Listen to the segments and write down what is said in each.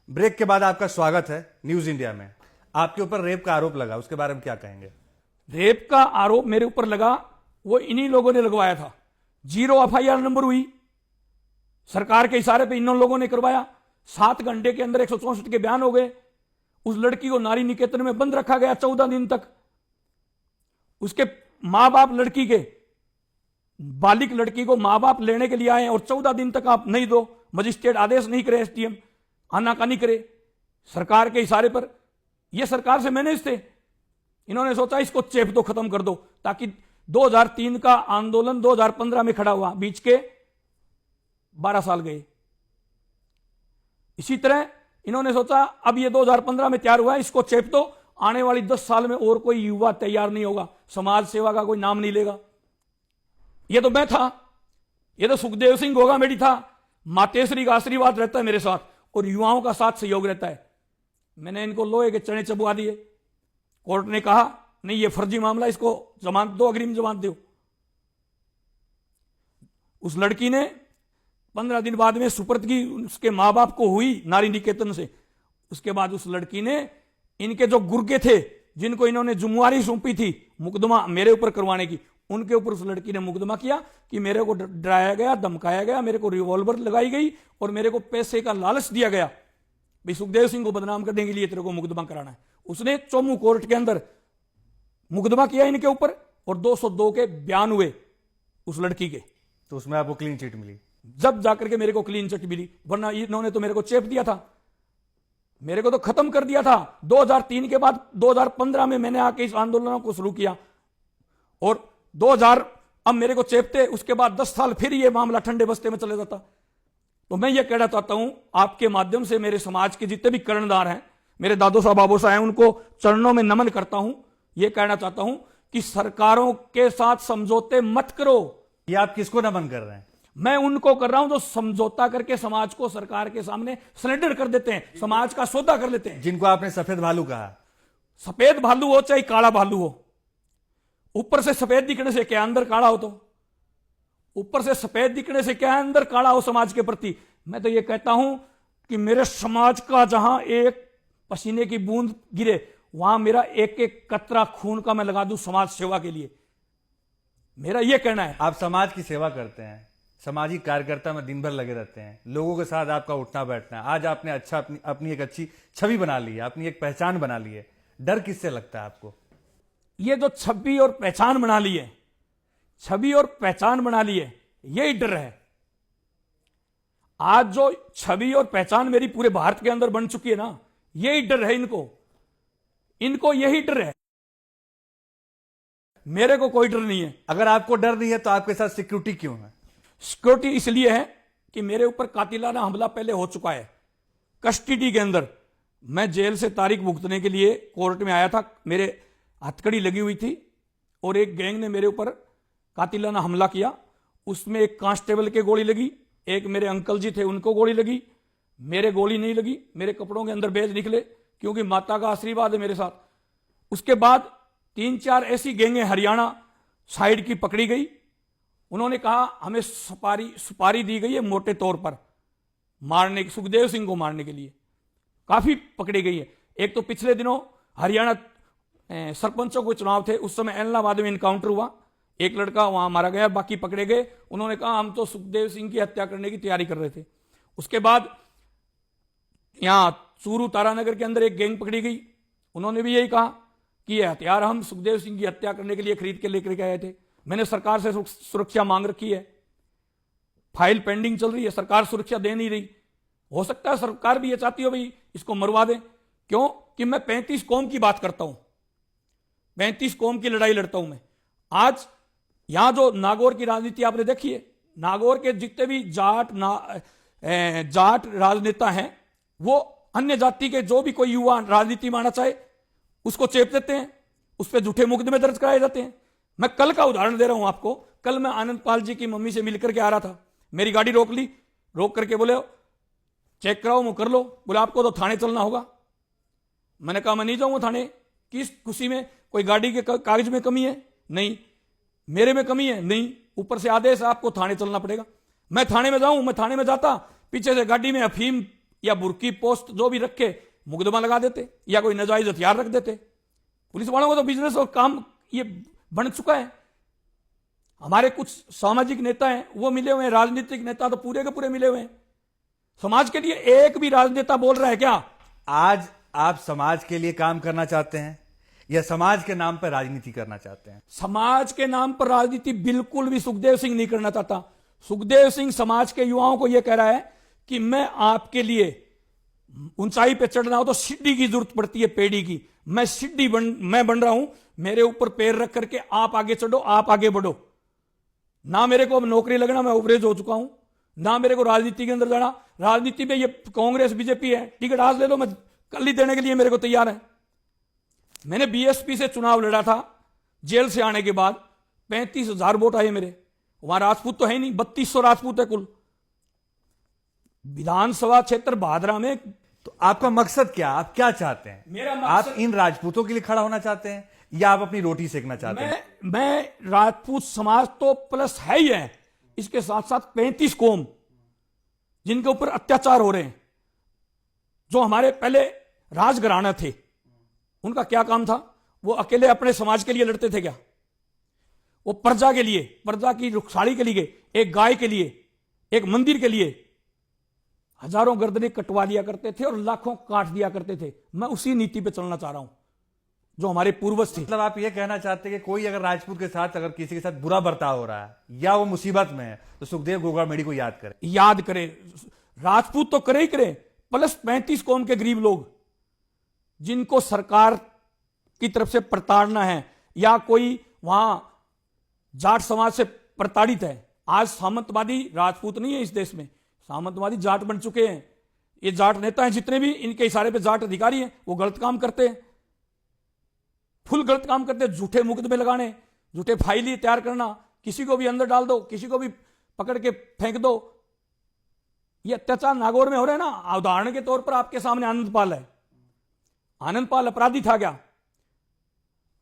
Break के बाद आपका स्वागत है न्यूज इंडिया में। आपके ऊपर रेप का आरोप लगा, उसके बारे में क्या कहेंगे? रेप का आरोप मेरे ऊपर लगा, वो इन्हीं लोगों ने लगवाया था। 0 एफआईआर नंबर हुई, सरकार के इशारे पे इन लोगों ने करवाया। 7 घंटे के अंदर 164 के बयान हो गए। उस लड़की को नारी निकेतन में बंद रखा गया 14 दिन तक। उसके मां बाप लड़की के, बालिक लड़की को मां बाप लेने के लिए आए और 14 दिन तक आप नहीं दो, मजिस्ट्रेट आदेश नहीं करे, एसडीएम आनाकानी करे सरकार के इशारे पर। यह सरकार से मैनेज थे। इन्होंने सोचा इसको चेप दो, खत्म कर दो, ताकि 2003 का आंदोलन 2015 में खड़ा हुआ, बीच के 12 साल गए। इसी तरह इन्होंने सोचा अब ये 2015 में तैयार हुआ है, इसको चेप दो, आने वाली 10 साल में और कोई युवा तैयार नहीं होगा, समाज सेवा का कोई नाम नहीं लेगा। ये तो मैं था, ये तो सुखदेव सिंह गोगामेडी था। मातेश्वरी का आशीर्वाद रहता है मेरे साथ और युवाओं का साथ सहयोग रहता है। मैंने इनको लोहे के चने चबवा दिए। कोर्ट ने कहा नहीं ये फर्जी मामला, इसको जमानत दो, अग्रिम जमानत दो। उस लड़की ने 15 दिन बाद में सुपुर्दगी उसके मां बाप को हुई नारी निकेतन से। उसके बाद उस लड़की ने इनके जो गुर्गे थे, जिनको इन्होंने जुम्मेवारी सौंपी थी मुकदमा मेरे ऊपर करवाने की, उनके ऊपर उस लड़की ने मुकदमा किया कि मेरे को डराया गया, धमकाया गया, मेरे को रिवॉल्वर लगाई गई और मेरे को पैसे का लालच दिया गया, भाई सुखदेव सिंह को बदनाम करने के लिए तेरे को मुकदमा कराना है। उसने चोमू कोर्ट के अंदर मुकदमा किया इनके ऊपर और 202 के बयान हुए उस लड़की के। तो उसमें आपको क्लीन चिट मिली? जब जाकर के मेरे को क्लीन चिट मिली, वरना इन्होंने तो मेरे को चेप दिया था, मेरे को तो खत्म कर दिया था। 2003 के बाद 2015 में मैंने आके इस आंदोलन को शुरू किया और 2000 अब मेरे को चेपते, उसके बाद 10 साल फिर ये मामला ठंडे बस्ते में चले जाता। तो मैं ये कहना चाहता हूं आपके माध्यम से, मेरे समाज के जितने भी कर्णधार हैं, मेरे दादो साहब बाबू साहब हैं, उनको चरणों में नमन करता हूं। यह कहना चाहता हूं कि सरकारों के साथ समझौते मत करो। ये आप किसको नमन कर रहे हैं? मैं उनको कर रहा हूं जो समझौता करके समाज को सरकार के सामने सरेंडर कर देते हैं, समाज का सौदा कर लेते हैं। जिनको आपने सफेद भालू कहा। सफेद भालू हो चाहे काला भालू हो, ऊपर से सफेद दिखने से क्या अंदर काला हो? तो ऊपर से सफेद दिखने से क्या अंदर काला हो समाज के प्रति? मैं तो यह कहता हूं कि मेरे समाज का जहां एक पसीने की बूंद गिरे, वहां मेरा एक एक कतरा खून का मैं लगा दूं समाज सेवा के लिए। मेरा यह कहना है। आप समाज की सेवा करते हैं, सामाजिक कार्यकर्ता में दिन भर लगे रहते हैं, लोगों के साथ आपका उठना बैठना है। आज आपने अपनी एक अच्छी छवि बना ली है, अपनी एक पहचान बना ली है। डर किससे लगता है आपको? ये जो छवि और पहचान बना ली है, छवि और पहचान बना ली है, यही डर है। आज जो छवि और पहचान मेरी पूरे भारत के अंदर बन चुकी है ना, यही डर है इनको यही डर है। मेरे को कोई डर नहीं है। अगर आपको डर नहीं है तो आपके साथ सिक्योरिटी क्यों है? सिक्योरिटी इसलिए है कि मेरे ऊपर कातिलाना हमला पहले हो चुका है कस्टडी के अंदर। मैं जेल से तारीख भुगतने के लिए कोर्ट में आया था, मेरे हथकड़ी लगी हुई थी और एक गैंग ने मेरे ऊपर कातिलाना हमला किया। उसमें एक कांस्टेबल के गोली लगी, एक मेरे अंकल जी थे उनको गोली लगी, मेरे गोली नहीं लगी। मेरे कपड़ों के अंदर बेज निकले क्योंकि माता का आशीर्वाद है मेरे साथ। उसके बाद 3-4 ऐसी गैंगें हरियाणा साइड की पकड़ी गई। उन्होंने कहा हमें सुपारी दी गई है मोटे तौर पर मारने, सुखदेव सिंह को मारने के लिए। काफी पकड़ी गई है। एक तो पिछले दिनों हरियाणा सरपंचों के चुनाव थे, उस समय एलनाबाद में इनकाउंटर हुआ, एक लड़का वहां मारा गया, बाकी पकड़े गए। उन्होंने कहा हम तो सुखदेव सिंह की हत्या करने की तैयारी कर रहे थे। उसके बाद यहां चूरू तारानगर के अंदर एक गैंग पकड़ी गई। उन्होंने भी यही कहा कि यह हथियार हम सुखदेव सिंह की हत्या करने के लिए खरीद के लेकर के आए थे। मैंने सरकार से सुरक्षा मांग रखी है, फाइल पेंडिंग चल रही है, सरकार सुरक्षा दे नहीं रही। हो सकता है सरकार भी ये चाहती हो भाई इसको मरवा दे। क्यों? कि मैं 35 कौम की बात करता हूं, 35 कौम की लड़ाई लड़ता हूं मैं। आज यहां जो नागौर की राजनीति आपने देखी है, नागौर के जितने भी जाट राजनेता हैं, वो अन्य जाति के जो भी कोई युवा राजनीति में आना चाहे उसको चेप देते हैं, उस पर झूठे मुकदमे दर्ज कराए जाते हैं। मैं कल का उदाहरण दे रहा हूं आपको। कल मैं आनंद पाल जी की मम्मी से मिलकर के आ रहा था, मेरी गाड़ी रोक ली, रोक करके बोले चेक कराओ, मैं कर लो। बोले आपको तो थाने चलना होगा। मैंने कहा मैं नहीं जाऊंगा थाने। किस खुशी में? कोई गाड़ी के कागज में कमी है? नहीं। मेरे में कमी है? नहीं। ऊपर से आदेश है आपको थाने चलना पड़ेगा। मैं थाने में जाऊं, मैं थाने में जाता, पीछे से गाड़ी में अफीम या बुर्की पोस्ट जो भी रखे मुकदमा लगा देते या कोई नाजायज हथियार रख देते। पुलिस वालों को तो बिजनेस और काम ये बन चुका है। हमारे कुछ सामाजिक नेता हैं वो मिले हुए हैं, राजनीतिक नेता तो पूरे के पूरे मिले हुए हैं। समाज के लिए एक भी राजनेता बोल रहा है क्या? आज आप समाज के लिए काम करना चाहते हैं या समाज के नाम पर राजनीति करना चाहते हैं? समाज के नाम पर राजनीति बिल्कुल भी सुखदेव सिंह नहीं करना चाहता। सुखदेव सिंह समाज के युवाओं को यह कह रहा है कि मैं आपके लिए ऊंचाई पे चढ़ना हो तो सीढ़ी की जरूरत पड़ती है, पेड़ी की। मैं सीढ़ी मैं बन रहा हूं, मेरे ऊपर पैर रख करके आप आगे चढ़ो, आप आगे बढ़ो। ना मेरे को अब नौकरी लगना, मैं ओवरेज हो चुका हूं, ना मेरे को राजनीति के अंदर जाना। राजनीति में ये कांग्रेस बीजेपी है, टिकट आज ले लो, मैं कल ही देने के लिए मेरे को तैयार है। मैंने बीएसपी से चुनाव लड़ा था जेल से आने के बाद, 35,000 वोट आए मेरे। वहां राजपूत तो है नहीं, 3200 राजपूत है कुल। विधानसभा क्षेत्र भादरा में। तो आपका मकसद क्या, आप क्या चाहते हैं? मेरा आप इन राजपूतों के लिए खड़ा होना चाहते हैं या आप अपनी रोटी सेकना चाहते हैं? मैं राजपूत समाज तो प्लस है ही है, इसके साथ साथ 35 कौम जिनके ऊपर अत्याचार हो रहे हैं। जो हमारे पहले राजघराना थे, उनका क्या काम था? वो अकेले अपने समाज के लिए लड़ते थे क्या? वो प्रजा के लिए, प्रजा की रुखसाड़ी के लिए, एक गाय के लिए, एक मंदिर के लिए हजारों गर्दनें कटवा दिया करते थे और लाखों काट दिया करते थे। मैं उसी नीति पे चलना चाह रहा हूं जो हमारे पूर्वज थे। मतलब आप ये कहना चाहते हैं कि कोई अगर राजपूत के साथ, अगर किसी के साथ बुरा बर्ताव हो रहा है या वो मुसीबत में है, तो सुखदेव गोगामेड़ी को याद करे। राजपूत तो करे ही करे, प्लस 35 कौम के गरीब लोग जिनको सरकार की तरफ से प्रताड़ना है या कोई वहां जाट समाज से प्रताड़ित है। आज सामंतवादी राजपूत नहीं है इस देश में, सामंतवादी जाट बन चुके हैं। ये जाट नेता हैं जितने भी, इनके इशारे पे जाट अधिकारी हैं, वो गलत काम करते हैं, फुल गलत काम करते हैं। झूठे मुकदमे लगाने, झूठे फाइल तैयार करना, किसी को भी अंदर डाल दो, किसी को भी पकड़ के फेंक दो। ये अत्याचार नागौर में हो रहे हैं ना। उदाहरण के तौर पर आपके सामने आनंदपाल है। आनंदपाल अपराधी था क्या?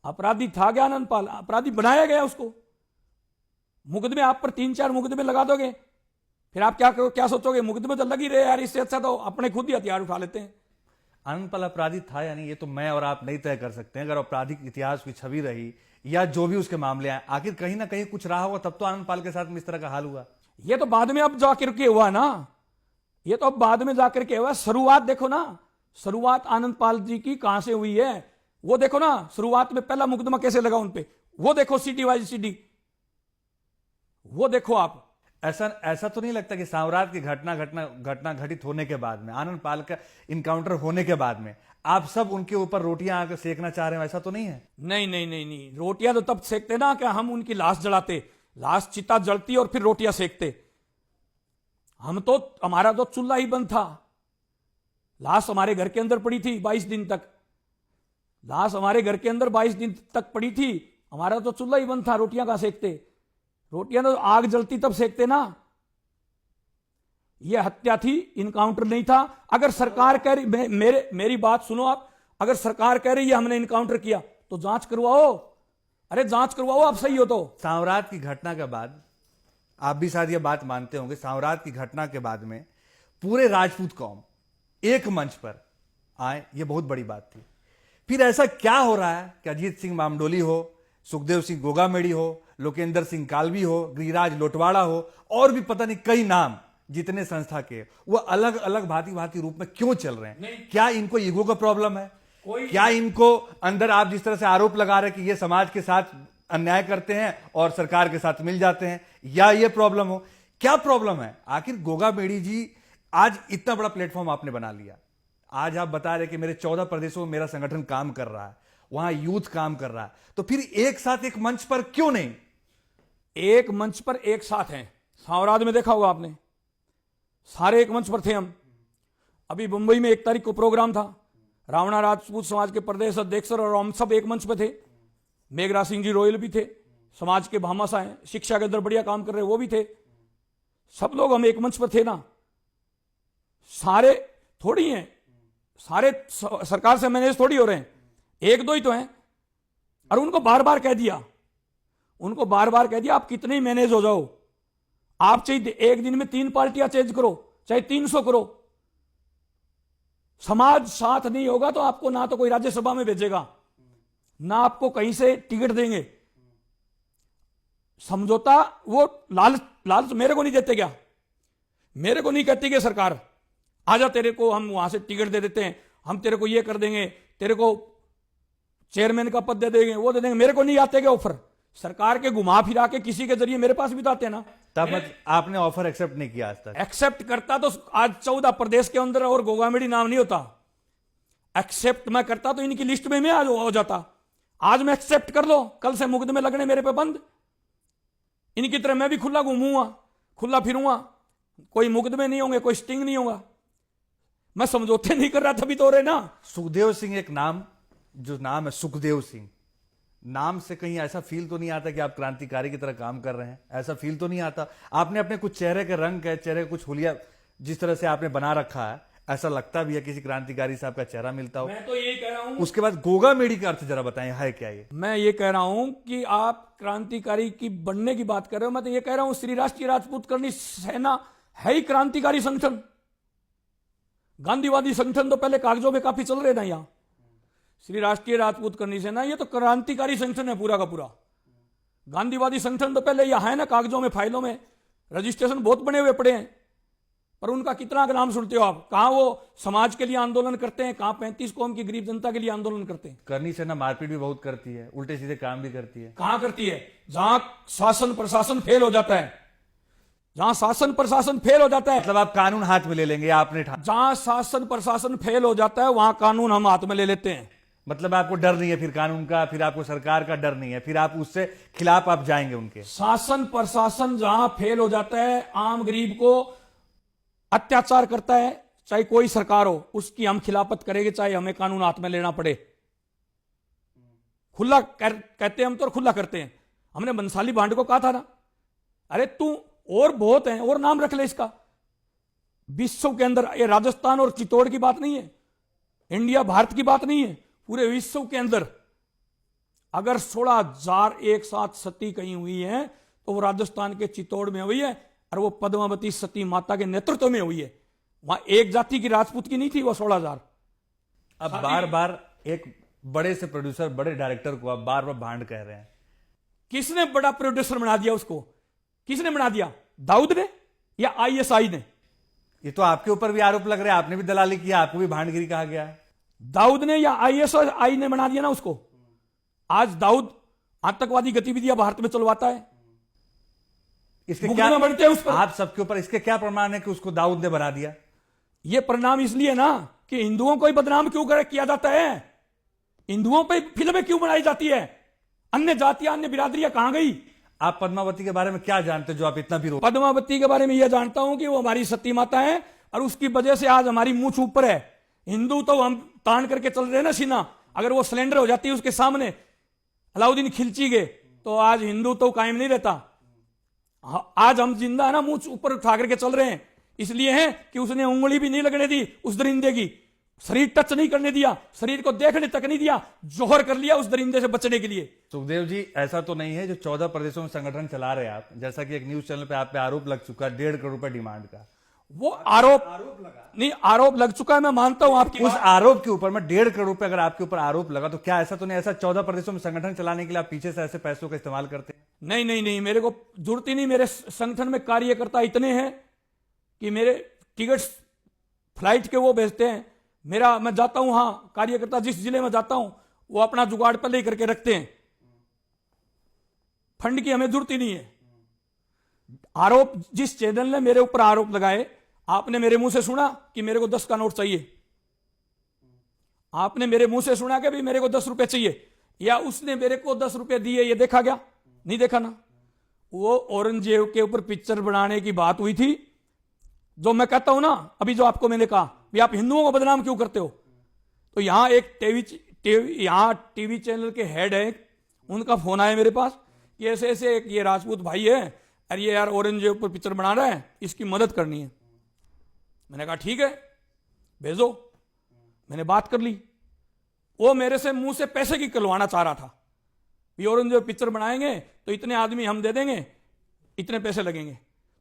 अपराधी था क्या आनंदपाल? अपराधी बनाया गया उसको। मुकदमे आप पर 3-4 मुकदमे लगा दोगे, फिर आप क्या करो, क्या सोचोगे? मुकदमे तो लग ही रहे यार, इससे अच्छा तो अपने खुद ही हथियार उठा लेते हैं। आनंदपाल अपराधी था या नहीं, ये तो मैं और आप नहीं तय कर सकते हैं। अगर आपराधिक इतिहास की छवि रही या जो भी उसके मामले आए, आखिर कहीं ना कहीं कुछ रहा होगा, तब तो आनंदपाल के साथ में इस तरह का हाल हुआ। ये तो बाद में अब जाकर के हुआ ना, ये तो अब बाद में जाकर के हुआ। शुरुआत देखो ना, शुरुआत आनंदपाल जी की कहां से हुई है वो देखो ना। शुरुआत में पहला मुकदमा कैसे लगा उन पे, वो देखो, सीडी वाइज सीडी, वो देखो आप। ऐसा तो नहीं लगता कि सांवरात की घटना घटित होने के बाद में, आनंदपाल का इनकाउंटर होने के बाद में आप सब उनके ऊपर रोटियां आकर सेकना चाह रहे हो? ऐसा तो नहीं है? नहीं, रोटियां तो तब सेकते ना कि हम उनकी लाश जलाते, लाश चिता जलती और फिर रोटियां सेकते। हम तो, हमारा तो चूल्हा ही बंद था। लाश हमारे घर के अंदर पड़ी थी 22 दिन तक, लाश हमारे घर के अंदर 22 दिन तक पड़ी थी। हमारा तो चूल्हा ही बंद था, रोटियां कहां सेकते? रोटियां तो आग जलती तब सेकते ना। यह हत्या थी, इनकाउंटर नहीं था। अगर सरकार कह रही, मेरी बात सुनो आप, अगर सरकार कह रही है हमने इनकाउंटर किया तो जांच करवाओ। अरे जांच करवाओ, आप सही हो तो। सांवरात की घटना के बाद, आप भी शायद यह बात मानते होंगे, सांवरात की घटना के बाद में पूरे राजपूत कौम एक मंच पर आए, यह बहुत बड़ी बात थी। फिर ऐसा क्या हो रहा है कि अजीत सिंह मामडोली हो, सुखदेव सिंह गोगामेड़ी हो, लोकेंद्र सिंह कालवी हो, गिरिराज लोटवाड़ा हो, और भी पता नहीं कई नाम जितने संस्था के, वो अलग अलग भांति रूप में क्यों चल रहे हैं? क्या इनको ईगो का प्रॉब्लम है? क्या इनको अंदर, आप जिस तरह से आरोप लगा रहे हैं कि ये समाज के साथ अन्याय करते हैं और सरकार के साथ मिल जाते हैं, या ये प्रॉब्लम हो? क्या प्रॉब्लम है? आखिर गोगामेड़ी जी, आज इतना बड़ा प्लेटफॉर्म आपने बना लिया, आज आप बता रहे कि मेरे 14 प्रदेशों में मेरा संगठन काम कर रहा है, वहां यूथ काम कर रहा है, तो फिर एक साथ एक मंच पर क्यों नहीं? एक मंच पर एक साथ हैं। सांवराद में देखा होगा आपने, सारे एक मंच पर थे हम। अभी मुंबई में 1 तारीख को प्रोग्राम था, रावणा राजपूत समाज के प्रदेश अध्यक्ष और हम सब एक मंच पर थे। मेघराज सिंह जी रोयल भी थे, समाज के भामाशाह हैं, शिक्षा के अंदर बढ़िया काम कर रहे वो भी थे। सब लोग हम एक मंच पर थे ना। सारे थोड़ी हैं, सारे सरकार से मैनेज थोड़ी हो रहे हैं, 1-2 ही तो हैं। और उनको बार बार कह दिया, आप कितने ही मैनेज हो जाओ, आप चाहे एक दिन में 3 पार्टियां चेंज करो, चाहे 300 करो, समाज साथ नहीं होगा तो आपको ना तो कोई राज्यसभा में भेजेगा, ना आपको कहीं से टिकट देंगे। समझौता वो लालच मेरे को नहीं देते क्या? मेरे को नहीं कहती कि सरकार आजा तेरे को हम वहां से टिकट दे देते हैं, हम तेरे को ये कर देंगे, तेरे को चेयरमैन का पद दे देंगे, वो दे देंगे। मेरे को नहीं आते क्या ऑफर? सरकार के घुमा फिरा के किसी के जरिए मेरे पास भी तो आते हैं ना। तब आपने ऑफर एक्सेप्ट नहीं किया आज तक? एक्सेप्ट करता तो आज 14 प्रदेश के अंदर और गोगामेडी नाम नहीं होता। एक्सेप्ट मैं करता तो इनकी लिस्ट में मैं आज हो जाता। आज मैं एक्सेप्ट कर लो, कल से मुकदमे लगने मेरे पे बंद। इनकी तरह मैं भी खुला घूमूंगा, खुला फिरूंगा, कोई मुकदमे नहीं होंगे, कोई स्टिंग नहीं होगा। मैं समझौते नहीं कर रहा तभी तो हो रहे ना। सुखदेव सिंह एक नाम, जो नाम है सुखदेव सिंह, नाम से कहीं ऐसा फील तो नहीं आता कि आप क्रांतिकारी की तरह काम कर रहे हैं? ऐसा फील तो नहीं आता? आपने अपने कुछ चेहरे के रंग के, चेहरे के कुछ हुलिया जिस तरह से आपने बना रखा है, ऐसा लगता भी है किसी क्रांतिकारी से आपका चेहरा मिलता हो। मैं तो यही कह रहा हूं। उसके बाद गोगामेडी का अर्थ जरा बताएं, है क्या ये? मैं ये कह रहा हूं कि आप क्रांतिकारी की बनने की बात कर रहे हो। मैं तो ये कह रहा हूं श्री राष्ट्रीय राजपूत करनी सेना है ही क्रांतिकारी संगठन। गांधीवादी संगठन तो पहले कागजों में काफी चल रहे ना। यहां श्री राष्ट्रीय राजपूत करनी सेना ये तो क्रांतिकारी संगठन है पूरा का पूरा। गांधीवादी संगठन तो पहले यहां है ना, कागजों में, फाइलों में रजिस्ट्रेशन बहुत बने हुए पड़े हैं, पर उनका कितना नाम सुनते हो आप? कहां वो समाज के लिए आंदोलन करते हैं, कहां 35 कौम की गरीब जनता के लिए आंदोलन करते हैं? करनी सेना मारपीट भी बहुत करती है, उल्टे सीधे काम भी करती है। कहां करती है? जहां शासन प्रशासन फेल हो जाता है, जहां शासन प्रशासन फेल हो जाता है, मतलब आप कानून हाथ में ले लेंगे, आपने जहां शासन प्रशासन फेल हो जाता है वहां कानून हम हाथ में ले लेते हैं। मतलब आपको डर नहीं है फिर कानून का, फिर आपको सरकार का डर नहीं है, फिर आप उससे खिलाफ आप जाएंगे उनके? शासन प्रशासन जहां फेल हो जाता है, आम गरीब को अत्याचार करता है, चाहे कोई सरकार हो, उसकी हम खिलाफत करेंगे, चाहे हमें कानून हाथ में लेना पड़े। खुला कहते हैं हम तो, और खुला करते हैं। हमने बंसाली भांड को कहा था ना, अरे तू और बहुत है, और नाम रख ले इसका। विश्व के अंदर ये राजस्थान और चित्तौड़ की बात नहीं है, इंडिया भारत की बात नहीं है, पूरे विश्व के अंदर अगर 16,000 एक साथ सती कहीं हुई है तो वो राजस्थान के चित्तौड़ में हुई है, और वो पद्मावती सती माता के नेतृत्व में हुई है। वहां एक जाति की राजपूत की नहीं थी वो 16,000। अब बार बार एक बड़े से प्रोड्यूसर, बड़े डायरेक्टर को आप बार बार भांड कह रहे हैं। किसने बड़ा प्रोड्यूसर बना दिया उसको? किसने बना दिया? दाऊद ने या ISI ने? ये तो आपके ऊपर भी आरोप लग रहे हैं, आपने भी दलाली किया, आपको भी भांडगिरी कहा गया है। दाऊद ने या ISI ने बना दिया ना उसको। आज दाऊद आतंकवादी गतिविधियां भारत में चलवाता है, इसके क्या बनते हैं उस पर। आप सबके ऊपर इसके क्या प्रमाण है कि उसको दाऊद ने बना दिया? यह परिणाम इसलिए ना कि हिंदुओं को ही बदनाम क्यों किया जाता है? हिंदुओं पे फिल्में क्यों बनाई जाती है? अन्य जातियां, अन्य बिरादरियां कहां गई? आप पद्मावती के बारे में क्या जानते हो जो आप इतना विरोध? पद्मावती के बारे में यह जानता हूं कि वो हमारी सती माता है, और उसकी वजह से आज हमारी मूंछ ऊपर है। हिंदू तो हम तान करके चल रहे हैं ना सीना, अगर वो सिलेंडर हो जाती है उसके सामने, अलाउद्दीन खिलची गए, तो आज हिंदू तो कायम नहीं रहता। आज हम जिंदा है ना, मुंह ऊपर उठा करके चल रहे हैं, इसलिए है कि उसने उंगली भी नहीं लगने दी उस दरिंदे की, शरीर टच नहीं करने दिया, शरीर को देखने तक नहीं दिया, जोहर कर लिया उस दरिंदे से बचने के लिए। सुखदेव जी, ऐसा तो नहीं है जो 14 प्रदेशों में संगठन चला रहे हैं आप, जैसा कि एक न्यूज चैनल पे आप पे आरोप लग चुका है 1.5 करोड़ रुपए डिमांड का? वो आरोप नहीं, आरोप लग चुका है, मैं मानता हूं आपकी उस आरोप के ऊपर में 1.5 करोड़ रुपए अगर आपके ऊपर आरोप लगा, तो क्या ऐसा तो नहीं, ऐसा 14 प्रदेशों में संगठन चलाने के लिए आप पीछे से ऐसे पैसों का इस्तेमाल करते हैं? नहीं नहीं नहीं, मेरे को जरूरत ही नहीं। मेरे संगठन में कार्यकर्ता इतने हैं कि मेरे टिकट्स फ्लाइट के वो भेजते हैं। मैं जाता हूं, हां, कार्यकर्ता जिस जिले में जाता हूं वो अपना जुगाड़ पहले ही करके रखते हैं। फंड की हमें जरूरत ही नहीं है। आरोप जिस चैनल ने मेरे ऊपर आरोप लगाए, आपने मेरे मुंह से सुना कि मेरे को 10 का नोट चाहिए? आपने मेरे मुंह से सुना कि भी मेरे को 10 रुपए चाहिए, या उसने मेरे को 10 रुपए दिए? ये देखा क्या? नहीं देखा ना। वो औरंगजेब के ऊपर पिक्चर बनाने की बात हुई थी, जो मैं कहता हूं ना, अभी जो आपको मैंने कहा भी आप हिंदुओं को बदनाम क्यों करते हो, तो यहां एक टीवी चैनल के हेड है, उनका फोन आया मेरे पास कि ऐसे ऐसे एक ये राजपूत भाई है, अरे ये यार औरंगजेब पर पिक्चर बना रहा है, इसकी मदद करनी है। मैंने कहा ठीक है भेजो। मैंने बात कर ली। वो मेरे से मुंह से पैसे की करवाना चाह रहा था, ये औरंगजेब पिक्चर बनाएंगे तो इतने आदमी हम दे देंगे, इतने पैसे लगेंगे।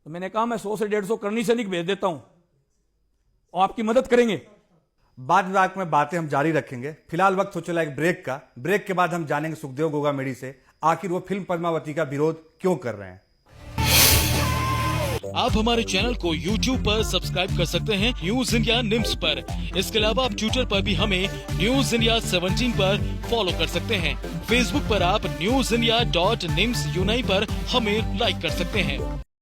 तो मैंने कहा मैं 100 से 150 करनी से नहीं भेज देता हूं और आपकी मदद करेंगे। बाद विभाग में बातें हम जारी रखेंगे। फिलहाल वक्त हो चला एक ब्रेक का। ब्रेक के बाद हम जानेंगे सुखदेव गोगामेडी से आखिर वो फिल्म पद्मावती का विरोध क्यों कर रहे हैं। आप हमारे चैनल को YouTube पर सब्सक्राइब कर सकते हैं न्यूज इंडिया निम्स पर। इसके अलावा आप ट्विटर पर भी हमें न्यूज इंडिया 17 पर फॉलो कर सकते हैं। फेसबुक पर आप newsindia.nimsuni पर हमें लाइक कर सकते हैं।